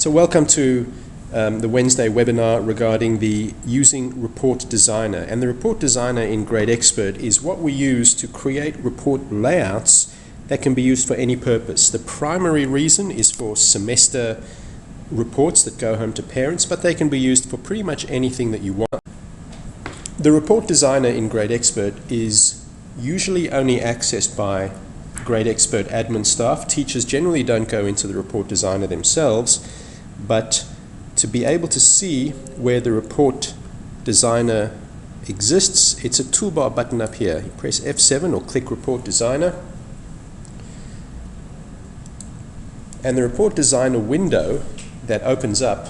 So welcome to the Wednesday webinar regarding the using Report Designer. And the Report Designer in GradeXpert is what we use to create report layouts that can be used for any purpose. The primary reason is for semester reports that go home to parents, but they can be used for pretty much anything that you want. The Report Designer in GradeXpert is usually only accessed by GradeXpert admin staff. Teachers generally don't go into the Report Designer themselves, but to be able to see where the Report Designer exists, it's a toolbar button up here. You press F7 or click Report Designer, and the Report Designer window that opens up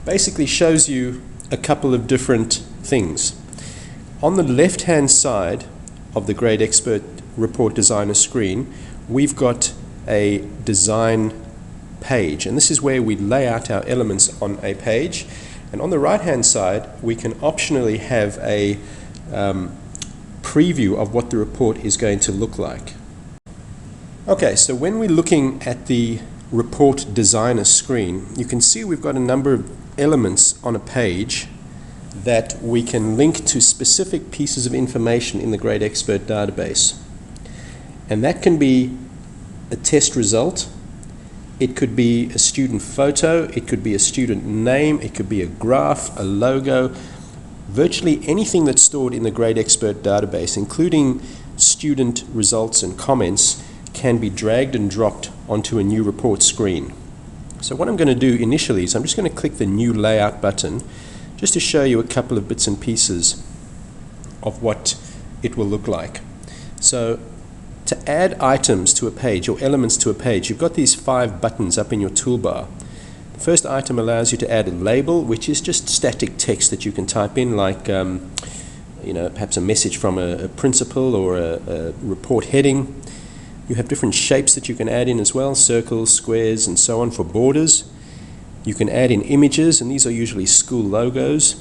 basically shows you a couple of different things. On the left hand side of the GradeXpert Report Designer screen, we've got a design page, and this is where we lay out our elements on a page. And on the right hand side, we can optionally have a preview of what the report is going to look like. Okay, so when we're looking at the Report Designer screen, you can see we've got a number of elements on a page that we can link to specific pieces of information in the GradeXpert database. And that can be a test result, it could be a student photo, it could be a student name, it could be a graph, a logo. Virtually anything that's stored in the GradeXpert database, including student results and comments, can be dragged and dropped onto a new report screen. So what I'm going to do initially is I'm just going to click the New Layout button just to show you a couple of bits and pieces of what it will look like. So to add items to a page or elements to a page, you've got these 5 buttons up in your toolbar. The first item allows you to add a label, which is just static text that you can type in, like perhaps a message from a principal or a report heading. You have different shapes that you can add in as well, circles, squares, and so on for borders. You can add in images, and these are usually school logos.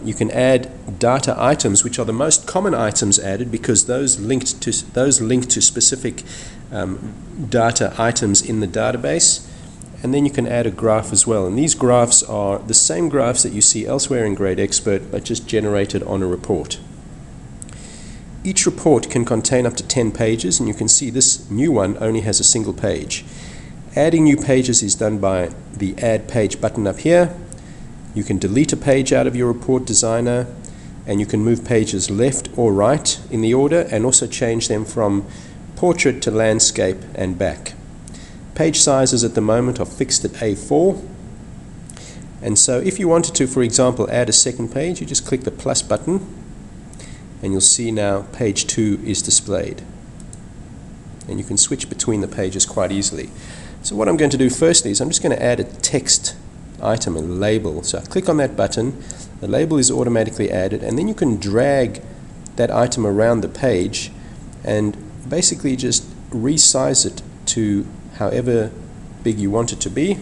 You can add data items, which are the most common items added because those link to specific data items in the database. And then you can add a graph as well. And these graphs are the same graphs that you see elsewhere in GradeXpert, but just generated on a report. Each report can contain up to 10 pages, and you can see this new one only has a single page. Adding new pages is done by the Add Page button up here. You can delete a page out of your Report Designer, and you can move pages left or right in the order, and also change them from portrait to landscape and back. Page sizes at the moment are fixed at A4, and so if you wanted to, for example, add a second page, you just click the plus button, and you'll see now page 2 is displayed. And you can switch between the pages quite easily. So what I'm going to do firstly is I'm just going to add a text item, a label. So I click on that button, the label is automatically added, and then you can drag that item around the page and basically just resize it to however big you want it to be.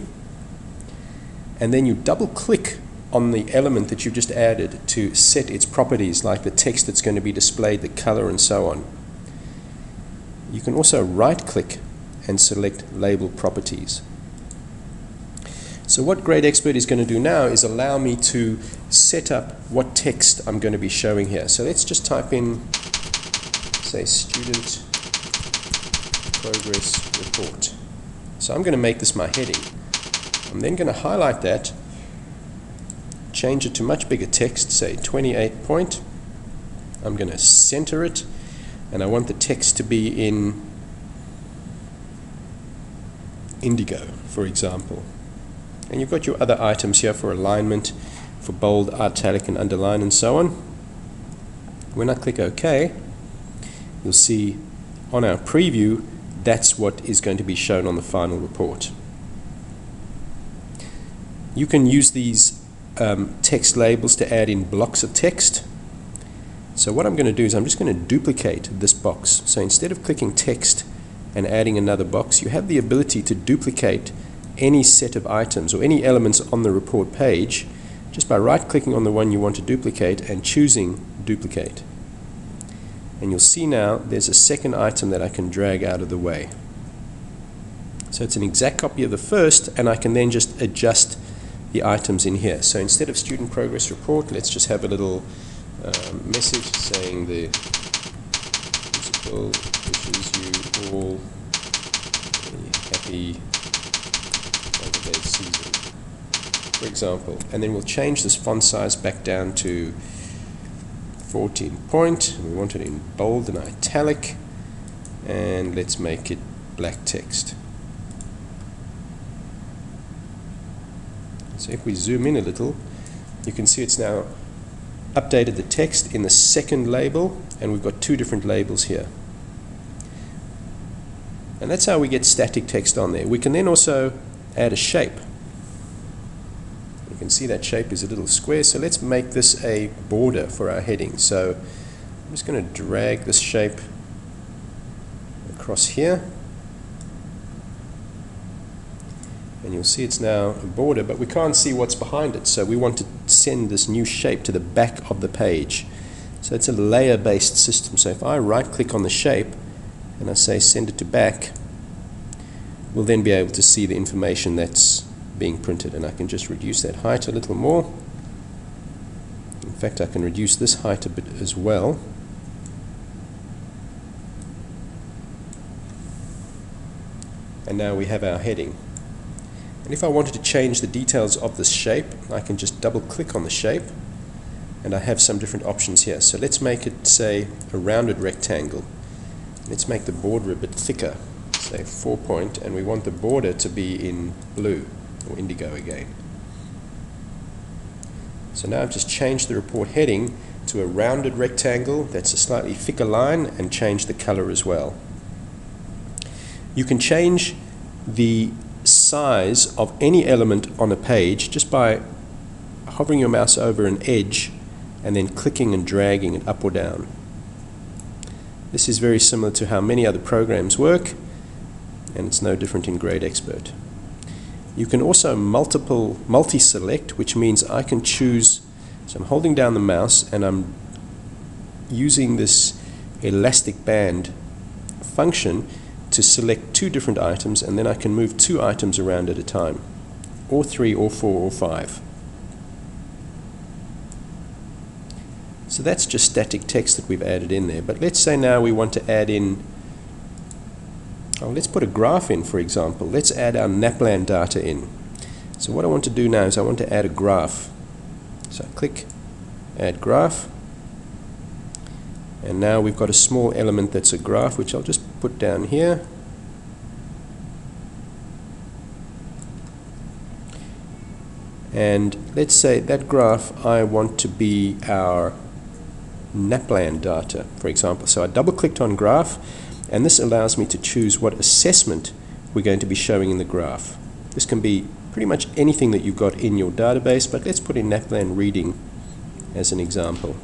And then you double click on the element that you've just added to set its properties, like the text that's going to be displayed, the color, and so on. You can also right click and select Label Properties. So what GradeXpert is going to do now is allow me to set up what text I'm going to be showing here. So let's just type in, say, Student Progress Report. So I'm going to make this my heading. I'm then going to highlight that, change it to much bigger text, say 28 point. I'm going to center it, and I want the text to be in indigo, for example. And you've got your other items here for alignment, for bold, italic, and underline, and so on. When I click OK, you'll see on our preview that's what is going to be shown on the final report. You can use these text labels to add in blocks of text. So what I'm going to do is I'm just going to duplicate this box. So instead of clicking text and adding another box, you have the ability to duplicate any set of items or any elements on the report page just by right-clicking on the one you want to duplicate and choosing Duplicate. And you'll see now there's a second item that I can drag out of the way. So it's an exact copy of the first, and I can then just adjust the items in here. So instead of student progress report, let's just have a little message saying the principal wishes you all a happy holiday season, for example. And then we'll change this font size back down to 14 point. We want it in bold and italic, and let's make it black text. So if we zoom in a little, you can see it's now updated the text in the second label, and we've got two different labels here. And that's how we get static text on there. We can then also add a shape. You can see that shape is a little square, so let's make this a border for our heading. So I'm just going to drag this shape across here, and you'll see it's now a border, but we can't see what's behind it, so we want to send this new shape to the back of the page. So it's a layer-based system. So if I right-click on the shape and I say send it to back, we'll then be able to see the information that's being printed, and I can just reduce that height a little more. In fact, I can reduce this height a bit as well. And now we have our heading. And if I wanted to change the details of this shape, I can just double click on the shape, and I have some different options here. So let's make it, say, a rounded rectangle. Let's make the border a bit thicker, say 4 point, and we want the border to be in blue or indigo again. So now I've just changed the report heading to a rounded rectangle that's a slightly thicker line, and change the color as well. You can change the size of any element on a page just by hovering your mouse over an edge and then clicking and dragging it up or down. This is very similar to how many other programs work, and it's no different in GradeXpert. You can also multi-select, which means I can choose, so I'm holding down the mouse and I'm using this elastic band function to select two different items, and then I can move two items around at a time, or 3 or 4 or 5. So that's just static text that we've added in there. But let's say now we want to add in, let's put a graph in, for example. Let's add our NAPLAN data in. So what I want to do now is I want to add a graph. So I click add graph, and now we've got a small element that's a graph, which I'll just put down here. And let's say that graph I want to be our NAPLAN data, for example. So I double clicked on graph, and this allows me to choose what assessment we're going to be showing in the graph. This can be pretty much anything that you've got in your database, but let's put in NAPLAN reading as an example.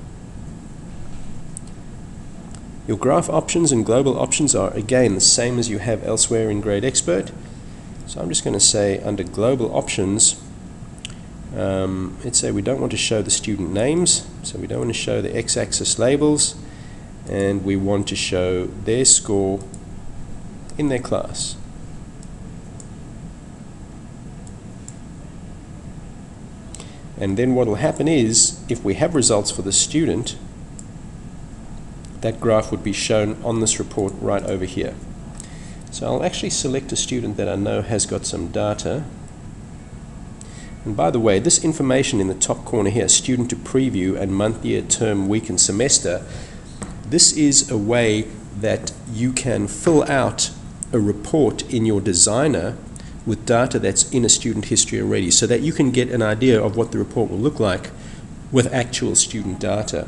Your graph options and global options are again the same as you have elsewhere in GradeXpert. So I'm just going to say under global options, let's say we don't want to show the student names, so we don't want to show the x-axis labels, and we want to show their score in their class. And then what will happen is, if we have results for the student, that graph would be shown on this report right over here. So I'll actually select a student that I know has got some data. And by the way, this information in the top corner here, student to preview and month, year, term, week, and semester, this is a way that you can fill out a report in your designer with data that's in a student history already, so that you can get an idea of what the report will look like with actual student data.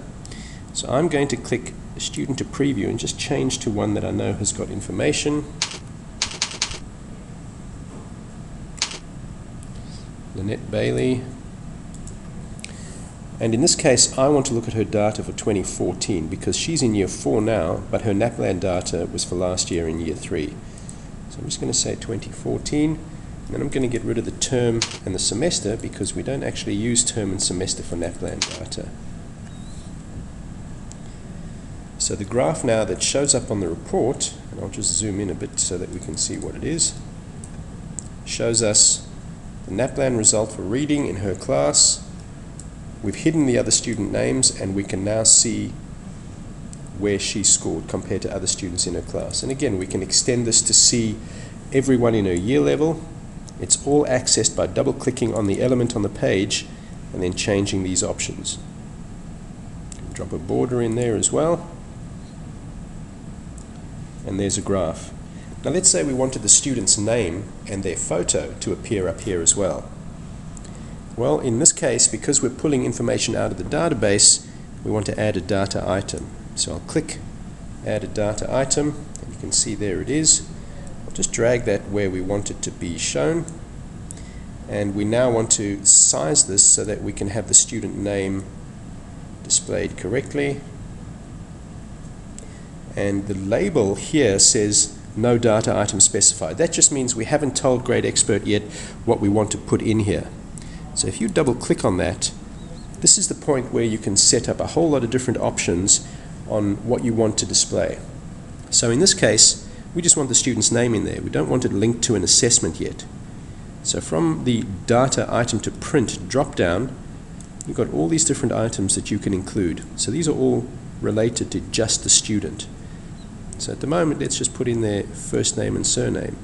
So I'm going to click student to preview and just change to one that I know has got information. Lynette Bailey. And in this case, I want to look at her data for 2014 because she's in year 4 now, but her NAPLAN data was for last year in year 3. So I'm just going to say 2014, and then I'm going to get rid of the term and the semester because we don't actually use term and semester for NAPLAN data. So the graph now that shows up on the report, and I'll just zoom in a bit so that we can see what it is. shows us the NAPLAN result for reading in her class. We've hidden the other student names, and we can now see where she scored compared to other students in her class. And again, we can extend this to see everyone in her year level. It's all accessed by double-clicking on the element on the page and then changing these options. Drop a border in there as well. And there's a graph. Now let's say we wanted the student's name and their photo to appear up here as well. Well, in this case, because we're pulling information out of the database, we want to add a data item. So I'll click Add a Data Item, and you can see there it is. I'll just drag that where we want it to be shown. And we now want to size this so that we can have the student name displayed correctly. And the label here says no data item specified. That just means we haven't told GradeXpert yet what we want to put in here. So if you double click on that, this is the point where you can set up a whole lot of different options on what you want to display. So in this case, we just want the student's name in there. We don't want it linked to an assessment yet. So from the data item to print drop down, you've got all these different items that you can include. So these are all related to just the student. So at the moment, let's just put in their first name and surname.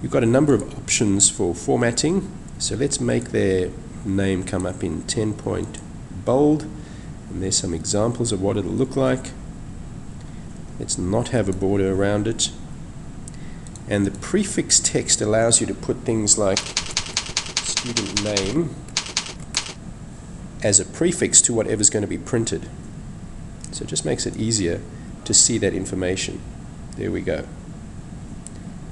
You've got a number of options for formatting. So let's make their name come up in 10-point bold. And there's some examples of what it'll look like. Let's not have a border around it. And the prefix text allows you to put things like student name as a prefix to whatever's going to be printed. So it just makes it easier to see that information. There we go.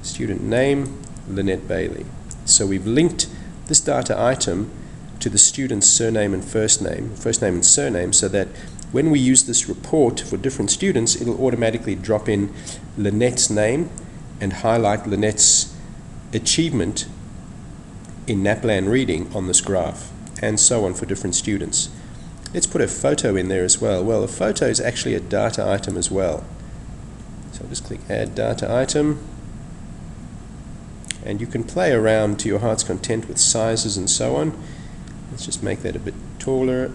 Student name, Lynette Bailey. So we've linked this data item to the student's surname and first name and surname, so that when we use this report for different students, it'll automatically drop in Lynette's name and highlight Lynette's achievement in NAPLAN reading on this graph, and so on for different students. Let's put a photo in there as well. Well, a photo is actually a data item as well. So I'll just click Add Data Item. And you can play around to your heart's content with sizes and so on. Let's just make that a bit taller.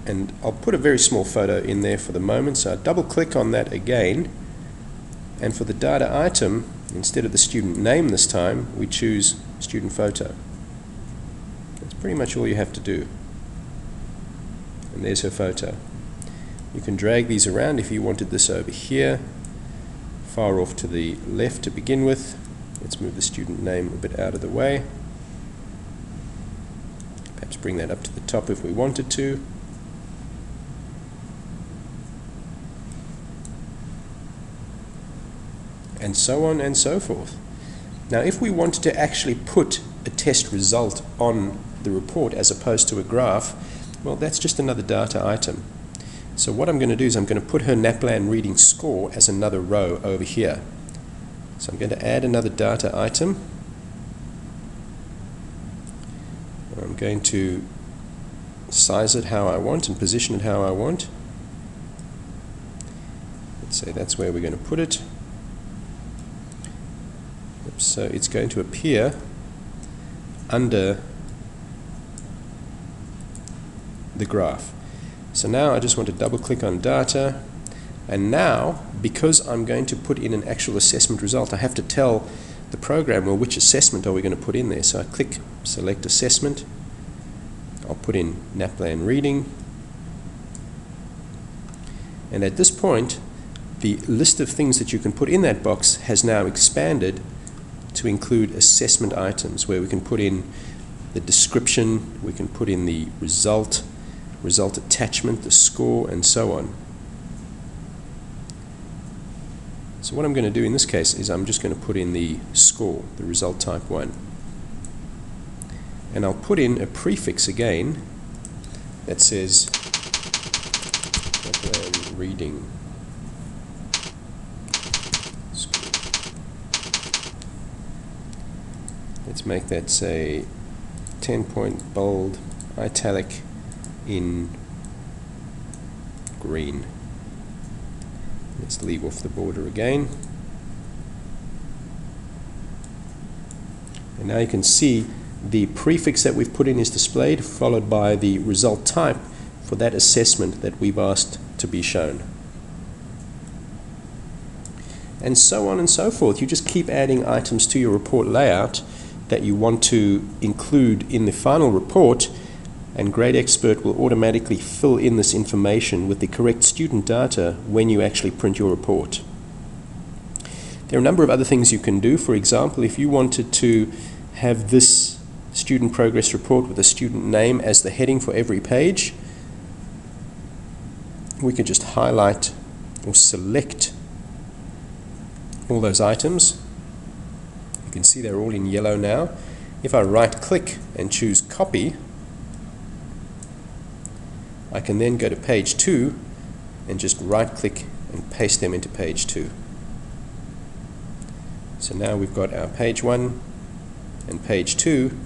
And I'll put a very small photo in there for the moment. So I double click on that again. And for the data item, instead of the student name this time, we choose student photo. That's pretty much all you have to do. And there's her photo. You can drag these around if you wanted this over here, far off to the left to begin with. Let's move the student name a bit out of the way. Perhaps bring that up to the top if we wanted to. And so on and so forth. Now, if we wanted to actually put a test result on the report as opposed to a graph, well, that's just another data item. So what I'm going to do is I'm going to put her NAPLAN reading score as another row over here. So I'm going to add another data item. I'm going to size it how I want and position it how I want. Let's say that's where we're going to put it. So it's going to appear under the graph. So now I just want to double click on data, and now because I'm going to put in an actual assessment result, I have to tell the program, well, which assessment are we going to put in there. So I click select assessment, I'll put in NAPLAN reading, and at this point the list of things that you can put in that box has now expanded to include assessment items, where we can put in the description, we can put in the result attachment, the score, and so on. So what I'm going to do in this case is I'm just going to put in the score, the result type 1. And I'll put in a prefix again that says NAPLAN reading. Let's make that, say, 10-point bold, italic in green. Let's leave off the border again. And now you can see the prefix that we've put in is displayed, followed by the result type for that assessment that we've asked to be shown. And so on and so forth. You just keep adding items to your report layout that you want to include in the final report, and GradeXpert will automatically fill in this information with the correct student data when you actually print your report. There are a number of other things you can do. For example, if you wanted to have this student progress report with a student name as the heading for every page, we could just highlight or select all those items. You can see they're all in yellow now. If I right click and choose copy, I can then go to page 2 and just right click and paste them into page 2. So now we've got our page 1 and page 2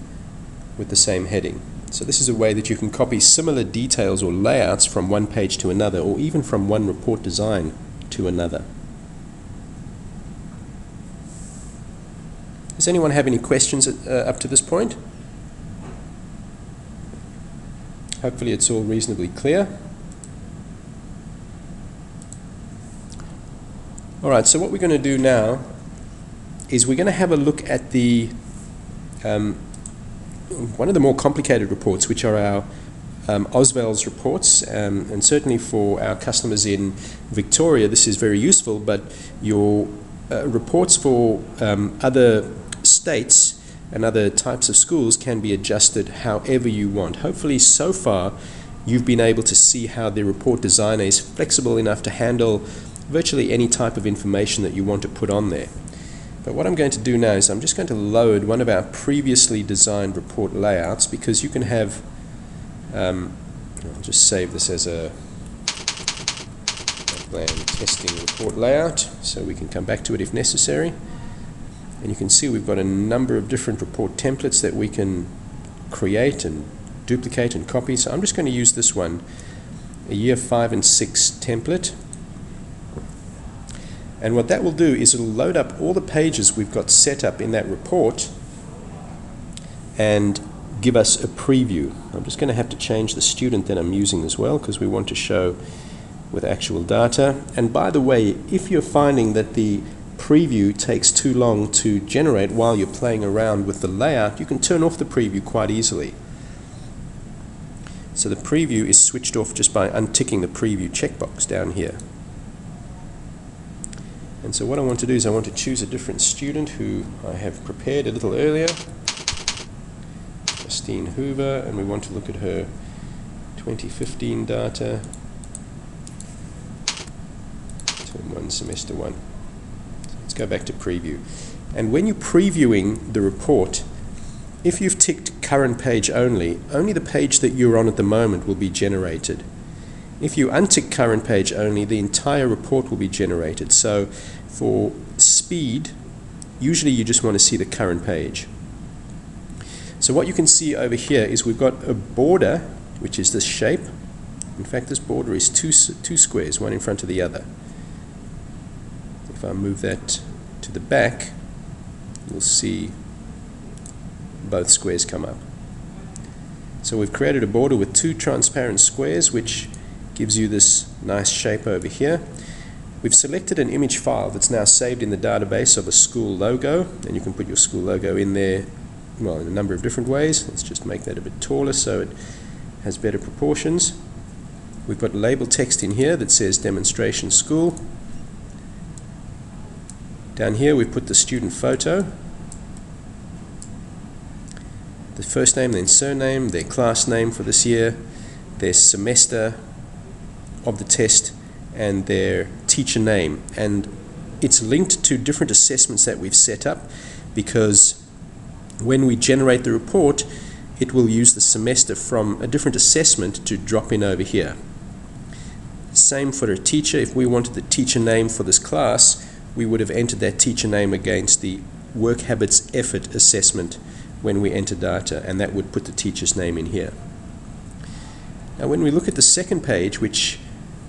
with the same heading. So this is a way that you can copy similar details or layouts from one page to another, or even from one report design to another. Does anyone have any questions up to this point? Hopefully it's all reasonably clear. Alright, so what we're going to do now is we're going to have a look at the one of the more complicated reports, which are our Oswald's reports, and certainly for our customers in Victoria this is very useful, but your reports for other states and other types of schools can be adjusted however you want. Hopefully so far you've been able to see how the report designer is flexible enough to handle virtually any type of information that you want to put on there. But what I'm going to do now is I'm just going to load one of our previously designed report layouts, because you can have, I'll just save this as a plan testing report layout so we can come back to it if necessary. And you can see we've got a number of different report templates that we can create and duplicate and copy. So I'm just going to use this one, a year 5 and 6 template. And what that will do is it'll load up all the pages we've got set up in that report and give us a preview. I'm just going to have to change the student that I'm using as well, because we want to show with actual data. And by the way, if you're finding that the preview takes too long to generate while you're playing around with the layout, you can turn off the preview quite easily. So the preview is switched off just by unticking the preview checkbox down here. And so what I want to do is I want to choose a different student who I have prepared a little earlier, Justine Hoover, and we want to look at her 2015 data, term 1, semester 1. Let's go back to preview. And when you're previewing the report, if you've ticked current page only the page that you're on at the moment will be generated. If you untick current page only, the entire report will be generated. So for speed, usually you just want to see the current page. So what you can see over here is we've got a border, which is this shape. In fact, this border is two squares, one in front of the other. If I move that to the back, you'll see both squares come up. So we've created a border with two transparent squares, which gives you this nice shape over here. We've selected an image file that's now saved in the database of a school logo, and you can put your school logo in there, well, in a number of different ways. Let's just make that a bit taller so it has better proportions. We've got label text in here that says demonstration school. Down here we've put the student photo, the first name, then surname, their class name for this year, their semester of the test, and their teacher name. And it's linked to different assessments that we've set up, because when we generate the report it will use the semester from a different assessment to drop in over here. Same for a teacher. If we wanted the teacher name for this class, we would have entered that teacher name against the work habits effort assessment when we enter data, and that would put the teacher's name in here. Now when we look at the second page, which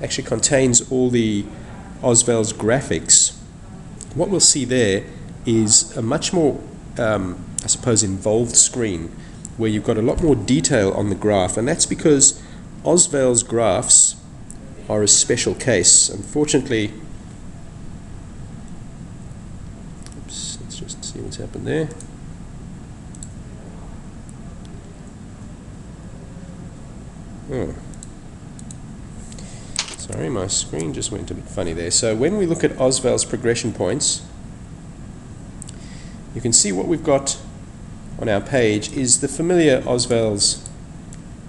actually contains all the Oswald's graphics, what we'll see there is a much more, I suppose, suppose, involved screen where you've got a lot more detail on the graph, and that's because Oswald's graphs are a special case. Unfortunately, oops, let's just see what's happened there. Oh. Sorry, my screen just went a bit funny there. So when we look at Oswald's progression points, you can see what we've got on our page is the familiar Oswald's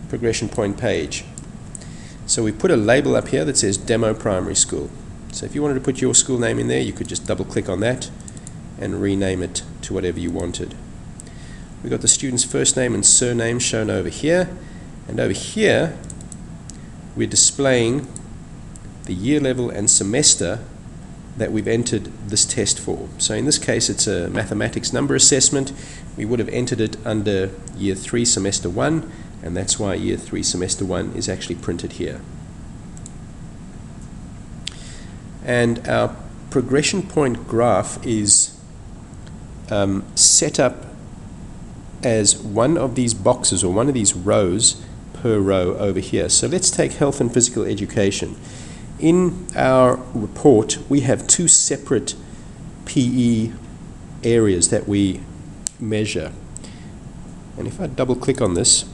progression point page. So we put a label up here that says Demo Primary School. So if you wanted to put your school name in there, you could just double click on that and rename it to whatever you wanted. We've got the student's first name and surname shown over here, and over here we're displaying the year level and semester that we've entered this test for. So in this case it's a mathematics number assessment. We would have entered it under year 3 semester 1, and that's why year 3 semester 1 is actually printed here. And our progression point graph is set up as one of these boxes or one of these rows per row over here. So let's take health and physical education. In our report we have 2 separate PE areas that we measure, and if I double click on this,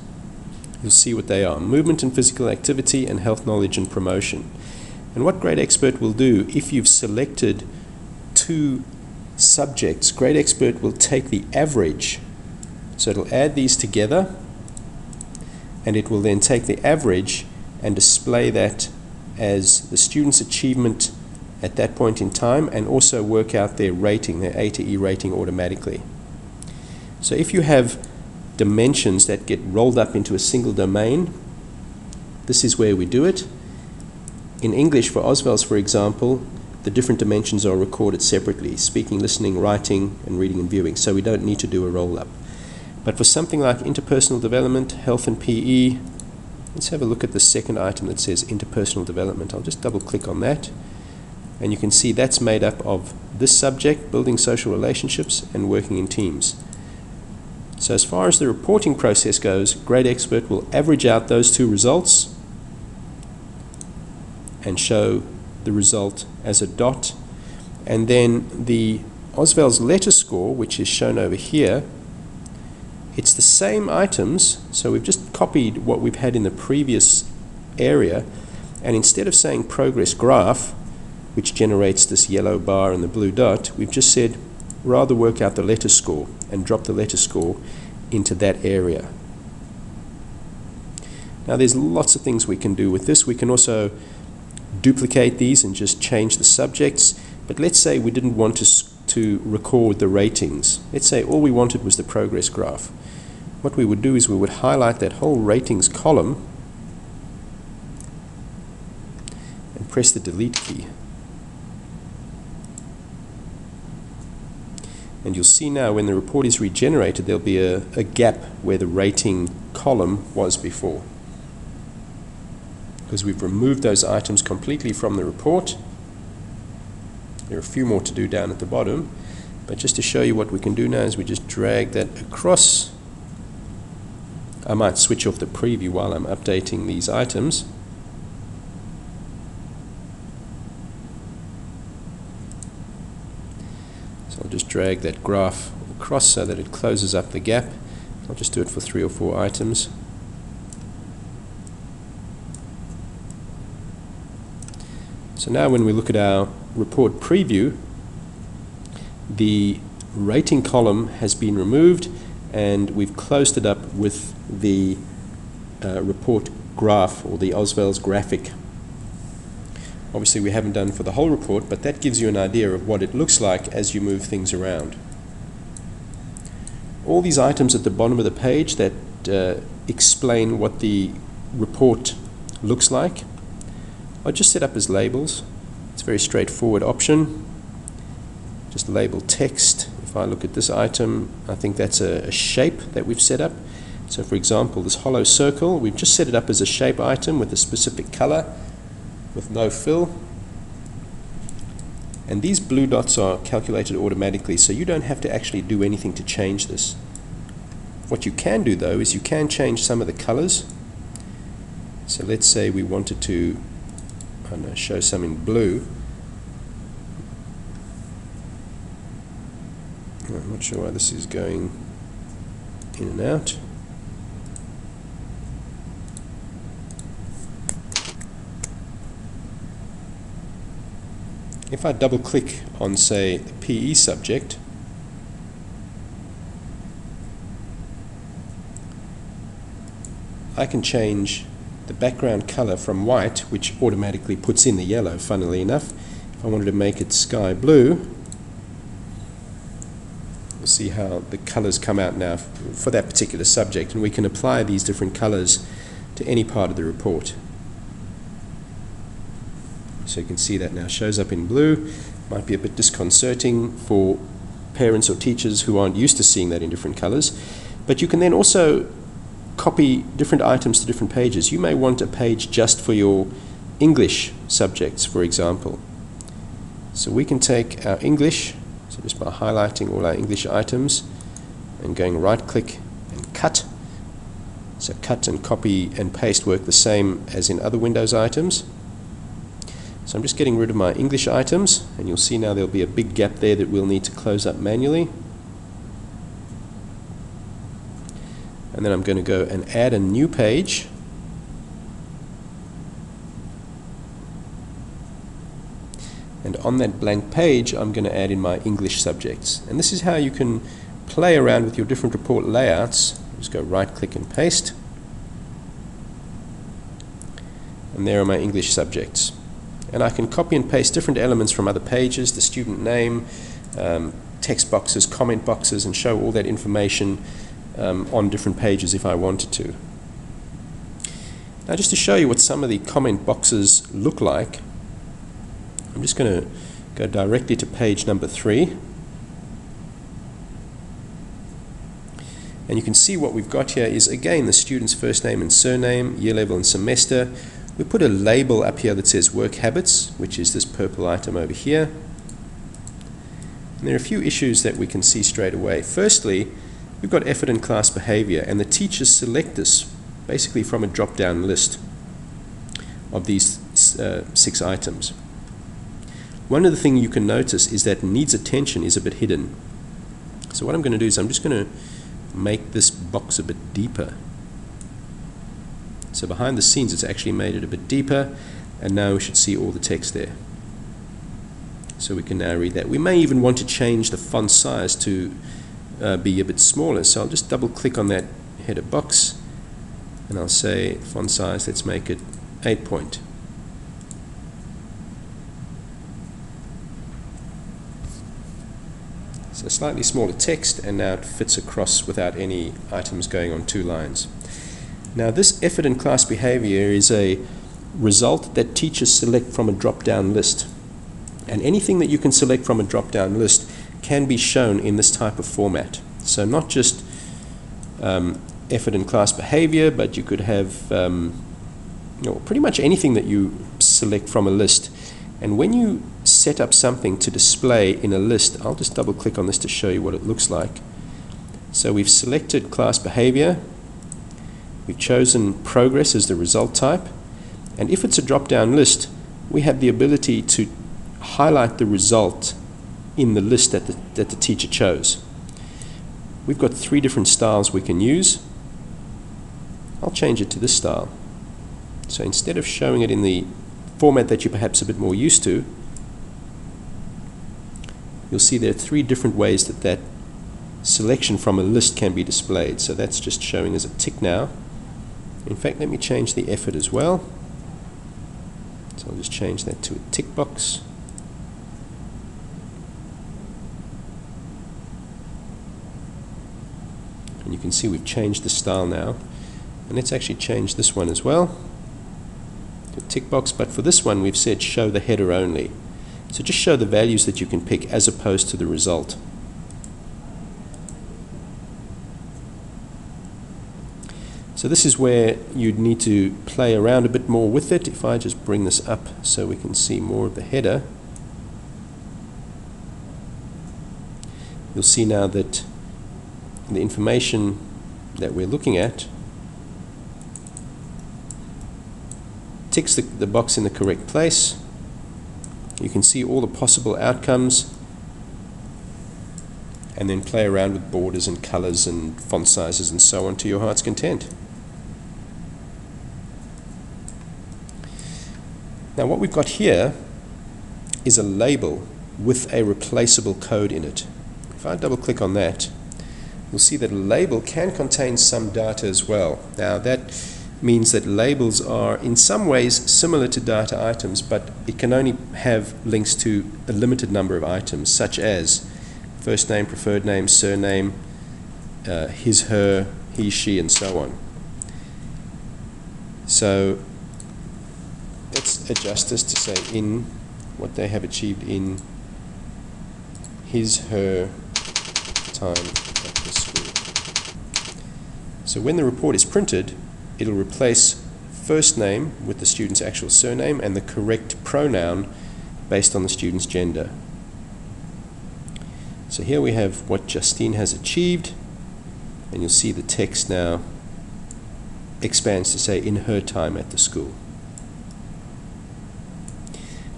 you'll see what they are: movement and physical activity, and health knowledge and promotion. And what GradeXpert will do, if you've selected 2 subjects, GradeXpert will take the average, so it'll add these together and it will then take the average and display that as the student's achievement at that point in time, and also work out their rating, their A to E rating automatically. So if you have dimensions that get rolled up into a single domain, this is where we do it. In English for Oswald's, for example, the different dimensions are recorded separately: speaking, listening, writing, and reading and viewing, so we don't need to do a roll-up. But for something like interpersonal development, health and PE, let's have a look at the second item that says interpersonal development. I'll just double click on that, and you can see that's made up of this subject, building social relationships and working in teams. So as far as the reporting process goes, GradeXpert will average out those 2 results and show the result as a dot. And then the Oswald's letter score, which is shown over here, it's the same items, so we've just copied what we've had in the previous area, and instead of saying progress graph, which generates this yellow bar and the blue dot, we've just said rather work out the letter score and drop the letter score into that area. Now there's lots of things we can do with this. We can also duplicate these and just change the subjects, but let's say we didn't want to record the ratings. Let's say all we wanted was the progress graph. What we would do is we would highlight that whole ratings column and press the delete key. And you'll see now when the report is regenerated, there'll be a gap where the rating column was before, because we've removed those items completely from the report. There are a few more to do down at the bottom, but just to show you what we can do now is we just drag that across. I might switch off the preview while I'm updating these items. So I'll just drag that graph across so that it closes up the gap. I'll just do it for 3 or 4 items. So now when we look at our report preview, the rating column has been removed and we've closed it up with the report graph, or the Oswald's graphic. Obviously we haven't done for the whole report, but that gives you an idea of what it looks like as you move things around. All these items at the bottom of the page that explain what the report looks like are just set up as labels. It's a very straightforward option. Just label text. If I look at this item, I think that's a shape that we've set up. So for example, this hollow circle, we've just set it up as a shape item with a specific color, with no fill. And these blue dots are calculated automatically, so you don't have to actually do anything to change this. What you can do though is you can change some of the colors. So let's say we wanted to, I don't know, show some in blue. I'm not sure why this is going in and out. If I double click on, say, the PE subject, I can change the background color from white, which automatically puts in the yellow, funnily enough. If I wanted to make it sky blue, we'll see how the colors come out now for that particular subject, and we can apply these different colors to any part of the report. So you can see that now shows up in blue. Might be a bit disconcerting for parents or teachers who aren't used to seeing that in different colors. But you can then also copy different items to different pages. You may want a page just for your English subjects, for example. So we can take our English, so just by highlighting all our English items and going right click and cut. So cut and copy and paste work the same as in other Windows items. So I'm just getting rid of my English items, and you'll see now there'll be a big gap there that we'll need to close up manually. And then I'm going to go and add a new page. And on that blank page, I'm going to add in my English subjects. And this is how you can play around with your different report layouts. Just go right click and paste. And there are my English subjects. And I can copy and paste different elements from other pages, the student name, text boxes, comment boxes, and show all that information on different pages if I wanted to. Now just to show you what some of the comment boxes look like, I'm just going to go directly to page number 3. And you can see what we've got here is, again, the student's first name and surname, year level and semester. We put a label up here that says work habits, which is this purple item over here. And there are a few issues that we can see straight away. Firstly, we've got effort and class behavior, and the teachers select this basically from a drop-down list of these 6 items. One of the things you can notice is that needs attention is a bit hidden. So what I'm going to do is I'm just going to make this box a bit deeper. So behind the scenes it's actually made it a bit deeper, and now we should see all the text there. So we can now read that. We may even want to change the font size to be a bit smaller, so I'll just double click on that header box and I'll say font size, let's make it 8 point. So slightly smaller text, and now it fits across without any items going on 2 lines. Now this effort and class behavior is a result that teachers select from a drop-down list. And anything that you can select from a drop-down list can be shown in this type of format. So not just effort and class behavior, but you could have pretty much anything that you select from a list. And when you set up something to display in a list, I'll just double click on this to show you what it looks like. So we've selected class behavior. We've chosen progress as the result type, and if it's a drop-down list, we have the ability to highlight the result in the list that the teacher chose. We've got 3 different styles we can use. I'll change it to this style. So instead of showing it in the format that you're perhaps a bit more used to, you'll see there are 3 different ways that selection from a list can be displayed. So that's just showing as a tick now. In fact, let me change the effort as well. So I'll just change that to a tick box. And you can see we've changed the style now. And let's actually change this one as well to a tick box, but for this one we've said show the header only. So just show the values that you can pick as opposed to the result. So this is where you'd need to play around a bit more with it. If I just bring this up so we can see more of the header, you'll see now that the information that we're looking at, ticks the box in the correct place. You can see all the possible outcomes, and then play around with borders and colors and font sizes and so on to your heart's content. Now what we've got here is a label with a replaceable code in it. If I double click on that, you'll see that a label can contain some data as well. Now that means that labels are in some ways similar to data items, but it can only have links to a limited number of items, such as first name, preferred name, surname, his, her, he, she, and so on. So let's adjust this to say in what they have achieved in his, her time at the school. So when the report is printed, it'll replace first name with the student's actual surname and the correct pronoun based on the student's gender. So here we have what Justine has achieved, and you'll see the text now expands to say in her time at the school.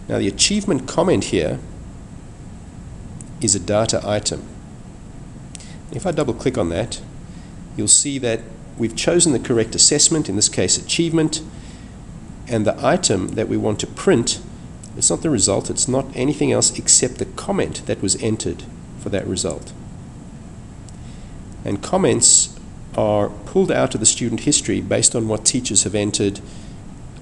Now the achievement comment here is a data item. If I double click on that, you'll see that we've chosen the correct assessment, in this case achievement, and the item that we want to print, it's not the result, it's not anything else except the comment that was entered for that result. And comments are pulled out of the student history based on what teachers have entered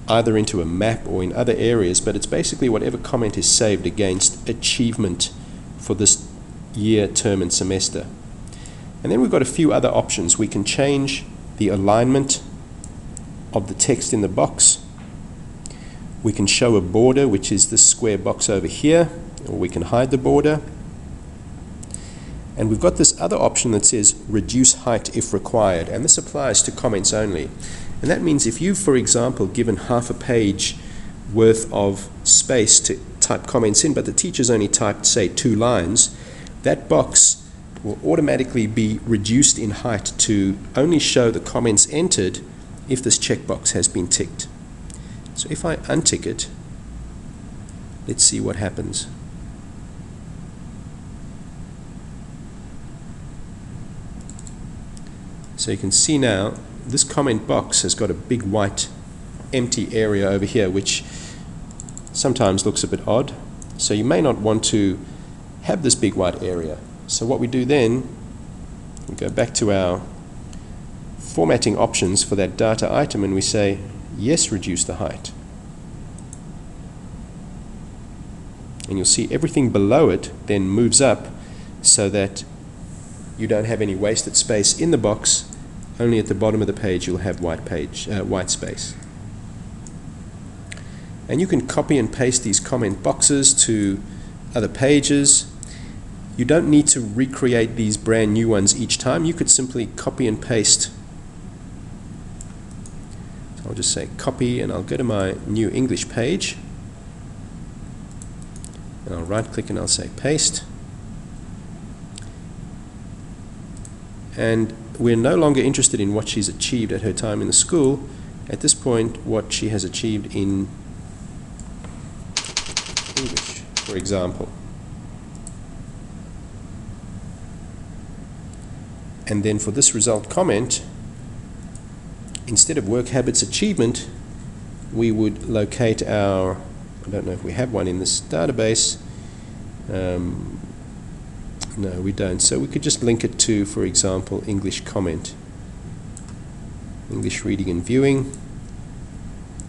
either into a map or in other areas, but it's basically whatever comment is saved against achievement for this year, term, and semester. And then we've got a few other options. We can change the alignment of the text in the box. We can show a border, which is this square box over here, or we can hide the border. And we've got this other option that says reduce height if required, and this applies to comments only. And that means if you've, for example, given half a page worth of space to type comments in, but the teacher's only typed, say, 2 lines, that box will automatically be reduced in height to only show the comments entered if this checkbox has been ticked. So if I untick it, let's see what happens. So you can see now this comment box has got a big white empty area over here, which sometimes looks a bit odd. So you may not want to have this big white area. So what we do then, we go back to our formatting options for that data item and we say, yes, reduce the height. And you'll see everything below it then moves up so that you don't have any wasted space in the box. Only at the bottom of the page you'll have white space. And you can copy and paste these comment boxes to other pages. You don't need to recreate these brand new ones each time. You could simply copy and paste. So I'll just say copy, and I'll go to my new English page. And I'll right click and I'll say paste. And we're no longer interested in what she's achieved at her time in the school. At this point, what she has achieved in English, for example. And then for this result comment, instead of work habits achievement, we would locate our, I don't know if we have one in this database. No, we don't. So we could just link it to, for example, English comment. English reading and viewing,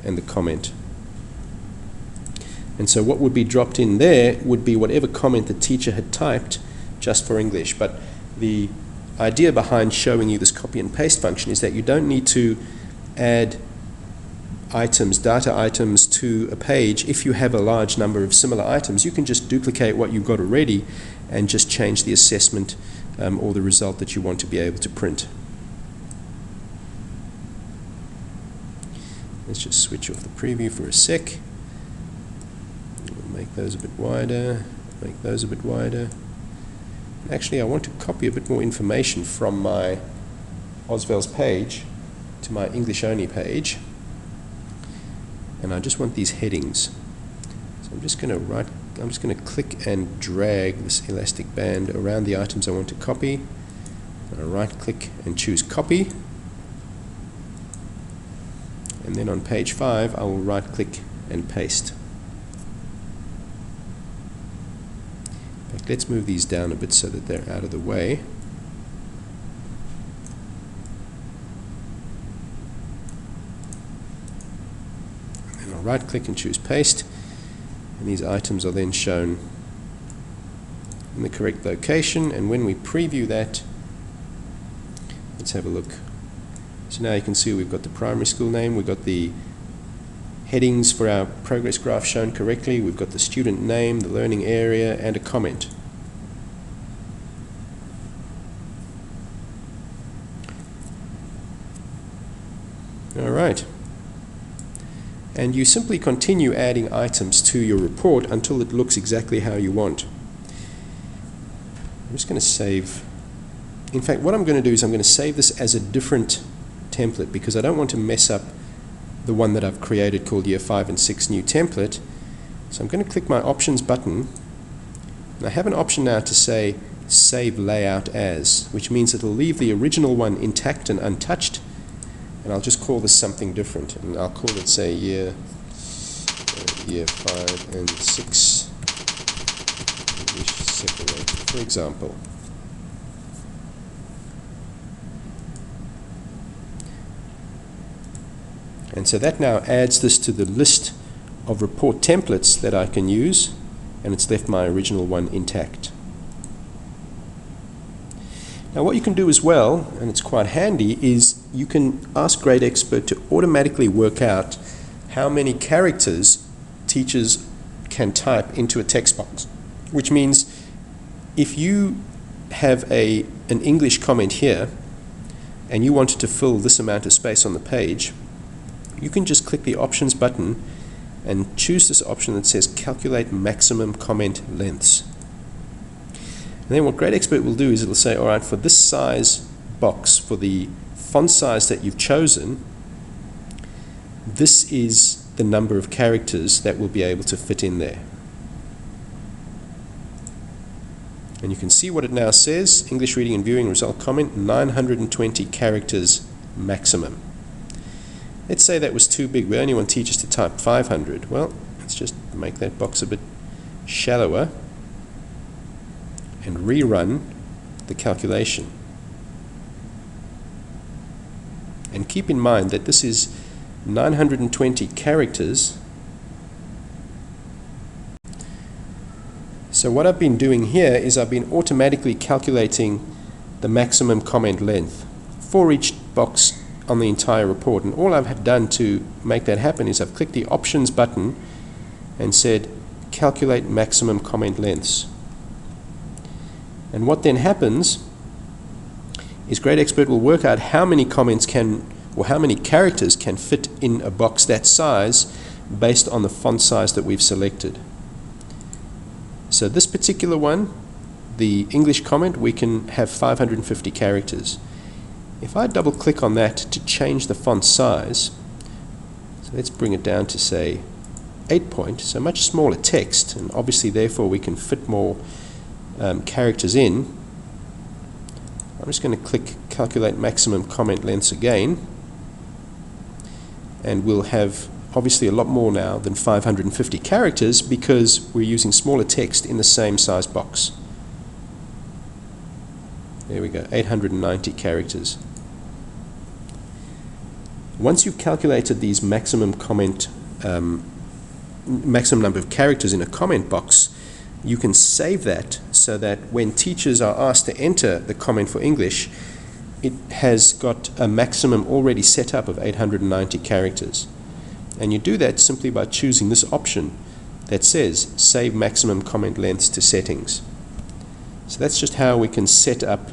and the comment. And so what would be dropped in there would be whatever comment the teacher had typed just for English. But the idea behind showing you this copy and paste function is that you don't need to add items, data items to a page. If you have a large number of similar items, you can just duplicate what you've got already and just change the assessment or the result that you want to be able to print. Let's just switch off the preview for a sec. We'll make those a bit wider, make those a bit wider. Actually, I want to copy a bit more information from my Oswald's page to my English only page, and I just want these headings. So I'm just going to click and drag this elastic band around the items I want to copy. I right click and choose copy, and then on page 5 I will right click and paste. In fact, let's move these down a bit so that they're out of the way. And I'll right click and choose paste, and these items are then shown in the correct location. And when we preview that, let's have a look. So now you can see we've got the primary school name, we've got the headings for our progress graph shown correctly, we've got the student name, the learning area, and a comment. Alright. And you simply continue adding items to your report until it looks exactly how you want. I'm just going to save. In fact, what I'm going to do is I'm going to save this as a different template because I don't want to mess up the one that I've created called Year 5 and 6 New Template. So I'm going to click my Options button, and I have an option now to say Save Layout As, which means it'll leave the original one intact and untouched, and I'll just call this something different, and I'll call it, say, Year 5 and 6 English Separated, for example. And so that now adds this to the list of report templates that I can use, and it's left my original one intact. Now what you can do as well, and it's quite handy, is you can ask GradeXpert to automatically work out how many characters teachers can type into a text box. Which means if you have an English comment here and you wanted to fill this amount of space on the page, you can just click the Options button and choose this option that says Calculate Maximum Comment Lengths. And then what GradeXpert will do is it'll say, alright, for this size box, for the font size that you've chosen, this is the number of characters that will be able to fit in there. And you can see what it now says, English Reading and Viewing Result Comment, 920 characters maximum. Let's say that was too big. We only want teachers to type 500. Well, let's just make that box a bit shallower and rerun the calculation. And keep in mind that this is 920 characters. So what I've been doing here is I've been automatically calculating the maximum comment length for each box on the entire report, and all I've done to make that happen is I've clicked the Options button and said Calculate Maximum Comment Lengths. And what then happens is GradeXpert will work out how many comments can, or how many characters can fit in a box that size based on the font size that we've selected. So this particular one, the English comment, we can have 550 characters. If I double click on that to change the font size, so let's bring it down to say 8 point, so much smaller text, and obviously therefore we can fit more characters in. I'm just going to click Calculate Maximum Comment Lengths again, and we'll have obviously a lot more now than 550 characters because we're using smaller text in the same size box. There we go, 890 characters. Once you've calculated these maximum number of characters in a comment box, you can save that so that when teachers are asked to enter the comment for English, it has got a maximum already set up of 890 characters. And you do that simply by choosing this option that says Save Maximum Comment Lengths to Settings. So that's just how we can set up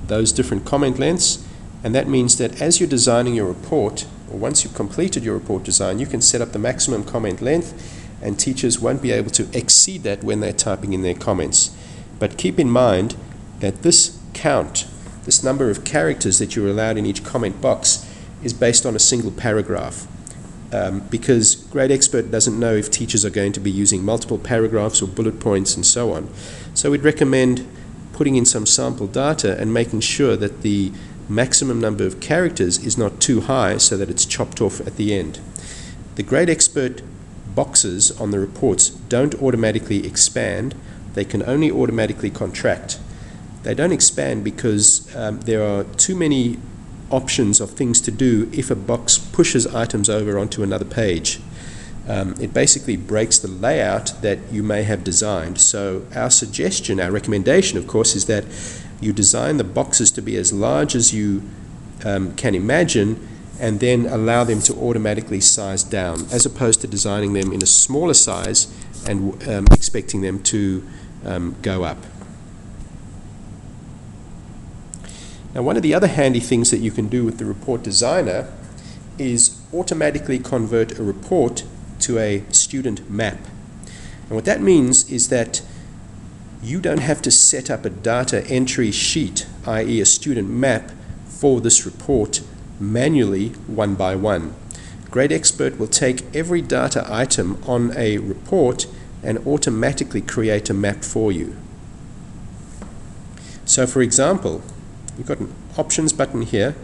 those different comment lengths, and that means that as you're designing your report, or once you've completed your report design, you can set up the maximum comment length, and teachers won't be able to exceed that when they're typing in their comments. But keep in mind that this count, this number of characters that you're allowed in each comment box, is based on a single paragraph. Because GradeXpert doesn't know if teachers are going to be using multiple paragraphs or bullet points and so on. So we'd recommend putting in some sample data and making sure that the maximum number of characters is not too high so that it's chopped off at the end. The GradeXpert boxes on the reports don't automatically expand, they can only automatically contract. They don't expand because there are too many options of things to do if a box pushes items over onto another page. It basically breaks the layout that you may have designed. So our suggestion, our recommendation of course, is that you design the boxes to be as large as you can imagine, and then allow them to automatically size down, as opposed to designing them in a smaller size and expecting them to go up. Now, one of the other handy things that you can do with the report designer is automatically convert a report to a student map. And what that means is that you don't have to set up a data entry sheet, i.e. a student map, for this report manually one by one. GradeXpert will take every data item on a report and automatically create a map for you. So for example, you've got an options button here.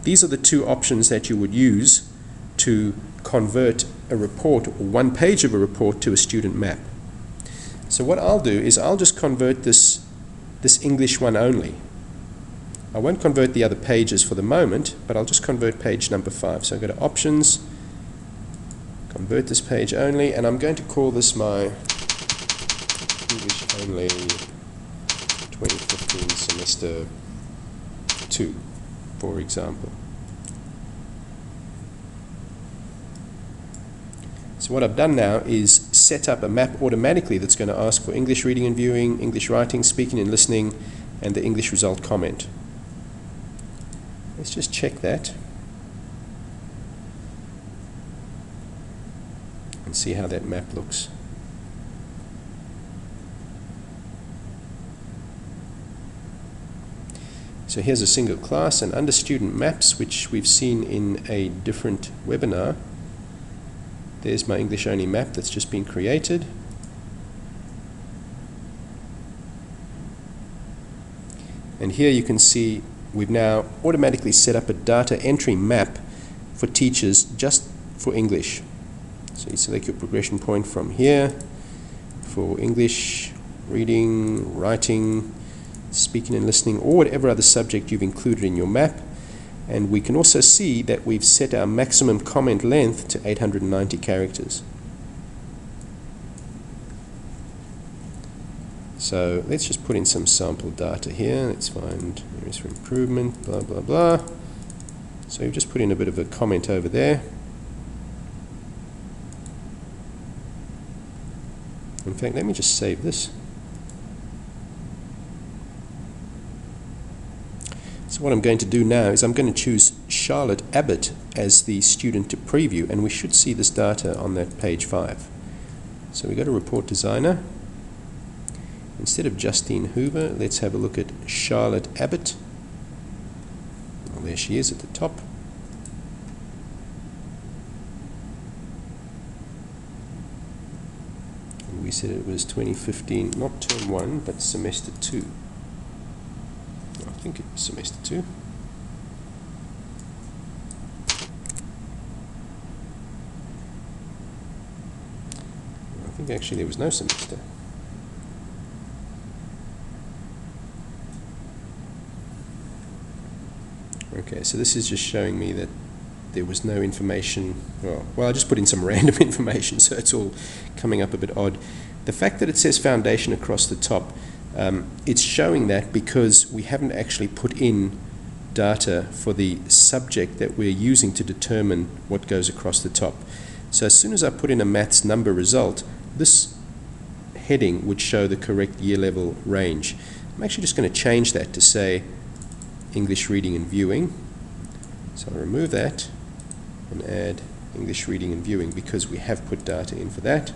These are the two options that you would use to convert a report, or one page of a report, to a student map. So what I'll do is I'll just convert this English one only. I won't convert the other pages for the moment, but I'll just convert page number 5. So I go to options, convert this page only, and I'm going to call this my English only 2015 semester 2, for example. So what I've done now is set up a map automatically that's going to ask for English reading and viewing, English writing, speaking and listening, and the English result comment. Let's just check that and see how that map looks. So here's a single class, and under student maps, which we've seen in a different webinar, there's my English only map that's just been created. And here you can see we've now automatically set up a data entry map for teachers just for English. So you select your progression point from here for English, reading, writing, speaking and listening, or whatever other subject you've included in your map. And we can also see that we've set our maximum comment length to 890 characters. So let's just put in some sample data here. Let's find areas for improvement, blah, blah, blah. So we've just put in a bit of a comment over there. In fact, let me just save this. So what I'm going to do now is I'm going to choose Charlotte Abbott as the student to preview, and we should see this data on that page 5. So we go to Report Designer. Instead of Justine Hoover, let's have a look at Charlotte Abbott. Well, there she is at the top. And we said it was 2015, not term 1, but semester 2. I think it was semester 2. I think actually there was no semester. Okay, so this is just showing me that there was no information. Well, I just put in some random information, so it's all coming up a bit odd. The fact that it says foundation across the top, it's showing that because we haven't actually put in data for the subject that we're using to determine what goes across the top. So as soon as I put in a maths number result, this heading would show the correct year level range. I'm actually just going to change that to say English reading and viewing. So I'll remove that and add English reading and viewing because we have put data in for that.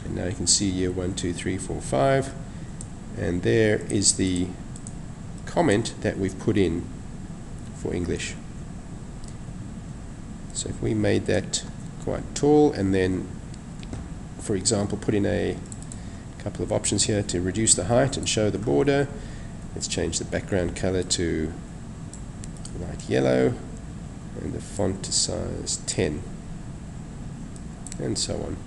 And now you can see year 1, 2, 3, 4, 5. And there is the comment that we've put in for English. So if we made that quite tall and then, for example, put in a couple of options here to reduce the height and show the border. Let's change the background color to light yellow and the font to size 10 and so on.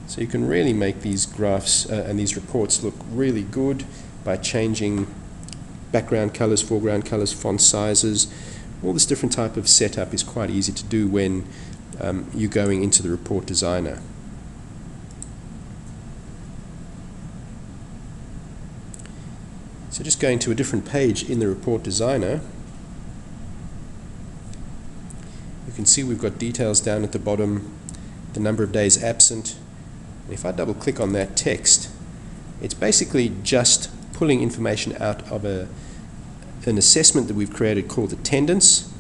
So you can really make these graphs and these reports look really good by changing background colors, foreground colors, font sizes. All this different type of setup is quite easy to do when you're going into the report designer. So just going to a different page in the report designer, you can see we've got details down at the bottom, the number of days absent. If I double click on that text, it's basically just pulling information out of an assessment that we've created called attendance.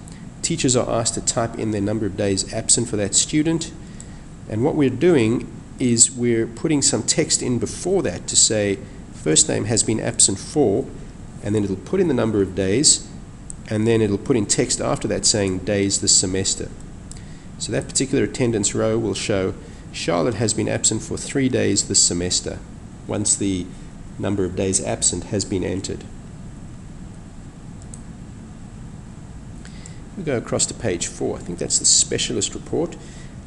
Teachers are asked to type in their number of days absent for that student, and what we're doing is we're putting some text in before that to say first name has been absent for, and then it'll put in the number of days, and then it'll put in text after that saying days this semester. So that particular attendance row will show Charlotte has been absent for 3 days this semester once the number of days absent has been entered. We go across to page 4. I think that's the specialist report,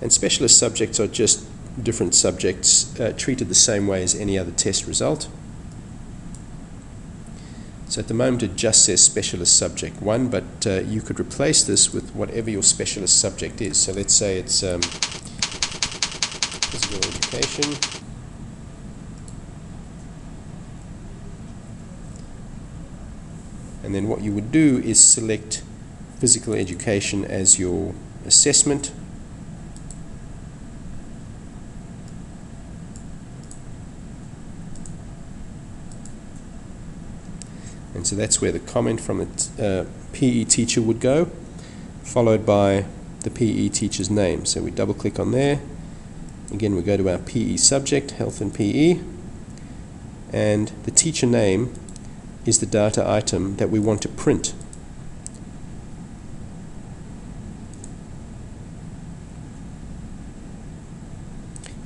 and specialist subjects are just different subjects treated the same way as any other test result. So at the moment it just says specialist subject 1, but you could replace this with whatever your specialist subject is. So let's say it's physical education. And then what you would do is select physical education as your assessment. And so that's where the comment from the PE teacher would go, followed by the PE teacher's name. So we double click on there. Again, we go to our PE subject, health and PE, and the teacher name is the data item that we want to print.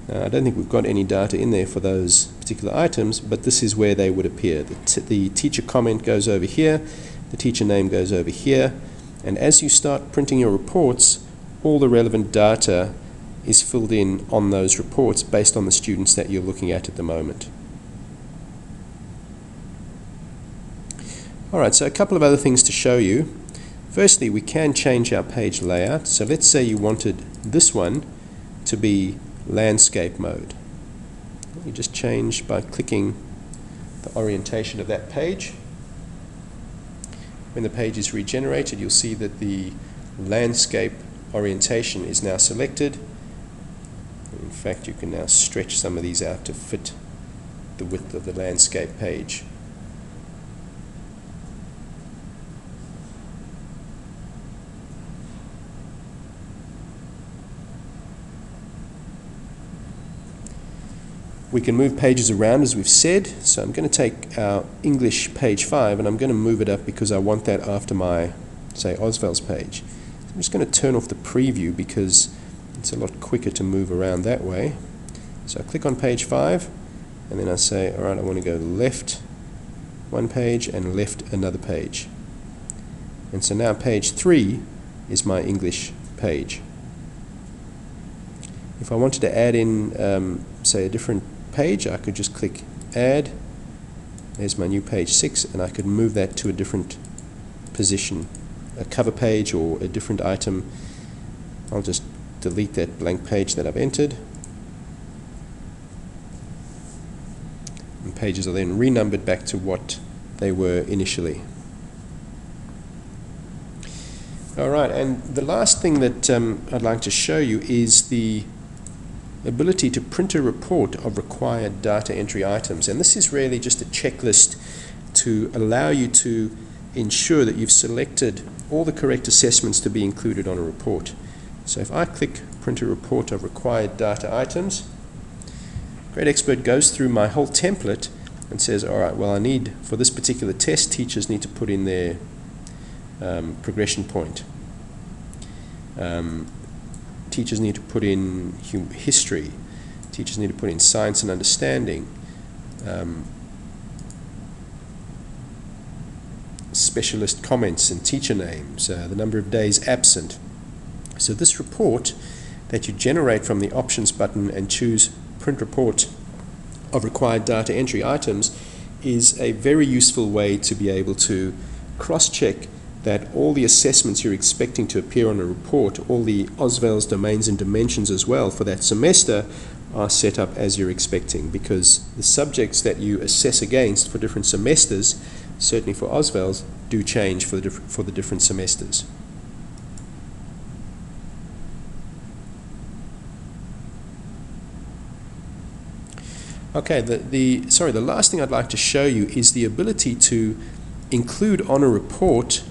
Now, I don't think we've got any data in there for those particular items, but this is where they would appear. The teacher comment goes over here, the teacher name goes over here, and as you start printing your reports, all the relevant data is filled in on those reports based on the students that you're looking at the moment. Alright, so a couple of other things to show you. Firstly, we can change our page layout. So let's say you wanted this one to be landscape mode. You just change by clicking the orientation of that page. When the page is regenerated, you'll see that the landscape orientation is now selected. In fact, you can now stretch some of these out to fit the width of the landscape page. We can move pages around as we've said, so I'm going to take our English page 5 and I'm going to move it up because I want that after my, say, Oswald's page. So I'm just going to turn off the preview because it's a lot quicker to move around that way. So I click on page 5 and then I say, alright, I want to go left one page and left another page. And so now page 3 is my English page. If I wanted to add in, say, a different page, I could just click add. There's my new page 6, and I could move that to a different position, a cover page or a different item. I'll just delete that blank page that I've entered. And pages are then renumbered back to what they were initially. Alright, and the last thing that I'd like to show you is the ability to print a report of required data entry items. And this is really just a checklist to allow you to ensure that you've selected all the correct assessments to be included on a report. So if I click print a report of required data items, GradeXpert goes through my whole template and says, all right, well, I need, for this particular test, teachers need to put in their progression point. Teachers need to put in history. Teachers need to put in science and understanding. Specialist comments and teacher names, the number of days absent. So this report that you generate from the options button and choose print report of required data entry items is a very useful way to be able to cross-check that all the assessments you're expecting to appear on a report, all the Oswald's domains and dimensions as well for that semester, are set up as you're expecting, because the subjects that you assess against for different semesters, certainly for Oswald's, do change for the different semesters. Okay, the last thing I'd like to show you is the ability to include on a report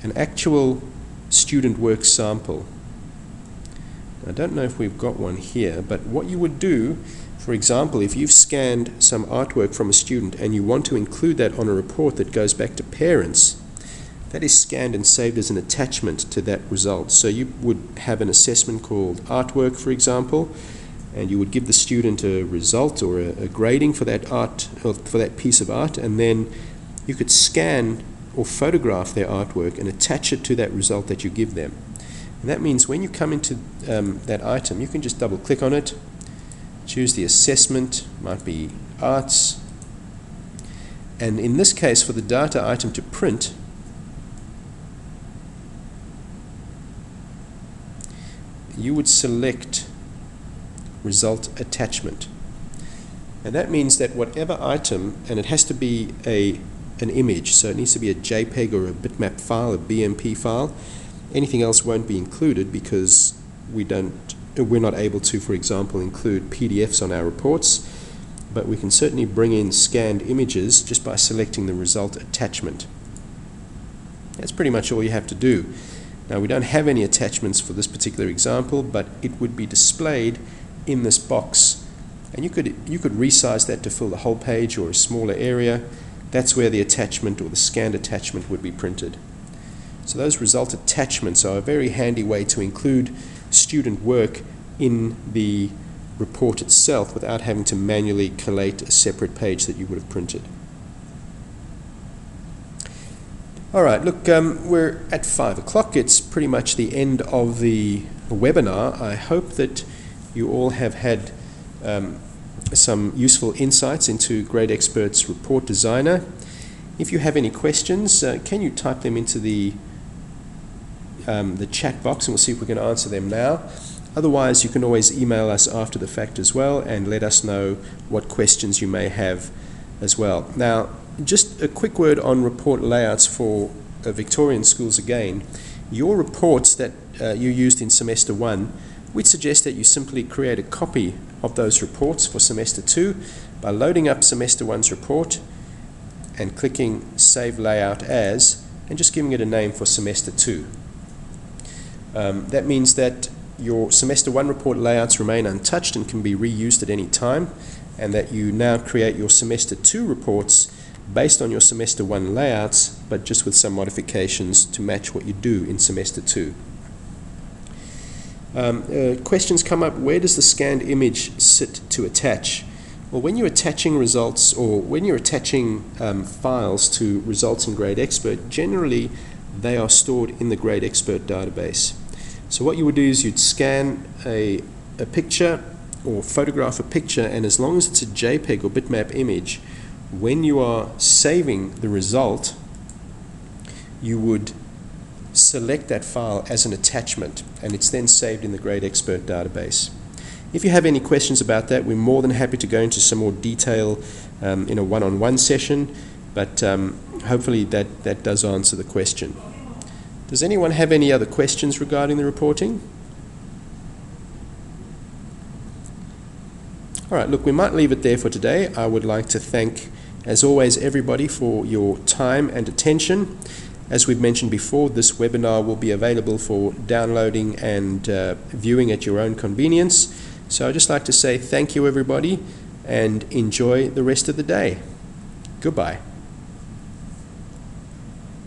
an actual student work sample. I don't know if we've got one here, but what you would do, for example, if you've scanned some artwork from a student and you want to include that on a report that goes back to parents, that is scanned and saved as an attachment to that result. So you would have an assessment called artwork, for example, and you would give the student a result or a grading for that art, or for that piece of art, and then you could scan or photograph their artwork and attach it to that result that you give them. And that means when you come into that item, you can just double click on it, choose the assessment, might be arts, and in this case for the data item to print, you would select result attachment. And that means that whatever item, and it has to be an image, so it needs to be a JPEG or a bitmap file, a BMP file. Anything else won't be included because we're not able to, for example, include PDFs on our reports, but we can certainly bring in scanned images just by selecting the result attachment. That's pretty much all you have to do. Now, we don't have any attachments for this particular example, but it would be displayed in this box, and you could resize that to fill the whole page or a smaller area. That's where the attachment or the scanned attachment would be printed. So those result attachments are a very handy way to include student work in the report itself without having to manually collate a separate page that you would have printed. All right, look, we're at 5 o'clock. It's pretty much the end of the webinar. I hope that you all have had some useful insights into GradeXpert's Report Designer. If you have any questions, can you type them into the chat box, and we'll see if we can answer them now. Otherwise, you can always email us after the fact as well and let us know what questions you may have as well. Now, just a quick word on report layouts for Victorian schools again. Your reports that you used in semester 1, we'd suggest that you simply create a copy of those reports for semester 2 by loading up semester 1's report and clicking Save Layout As and just giving it a name for semester 2. That means that your semester 1 report layouts remain untouched and can be reused at any time, and that you now create your semester 2 reports based on your semester 1 layouts, but just with some modifications to match what you do in semester 2. Questions come up, where does the scanned image sit to attach? Well, when you're attaching results, or when you're attaching files to results in GradeXpert, generally they are stored in the GradeXpert database. So what you would do is you'd scan a picture or photograph a picture, and as long as it's a JPEG or bitmap image, when you are saving the result, you would select that file as an attachment, and it's then saved in the GradeXpert database. If you have any questions about that, we're more than happy to go into some more detail in a one-on-one session, but hopefully that does answer the question. Does anyone have any other questions regarding the reporting? All right, look, we might leave it there for today. I would like to thank, as always, everybody for your time and attention. As we've mentioned before, this webinar will be available for downloading and viewing at your own convenience. So I'd just like to say thank you everybody and enjoy the rest of the day. Goodbye.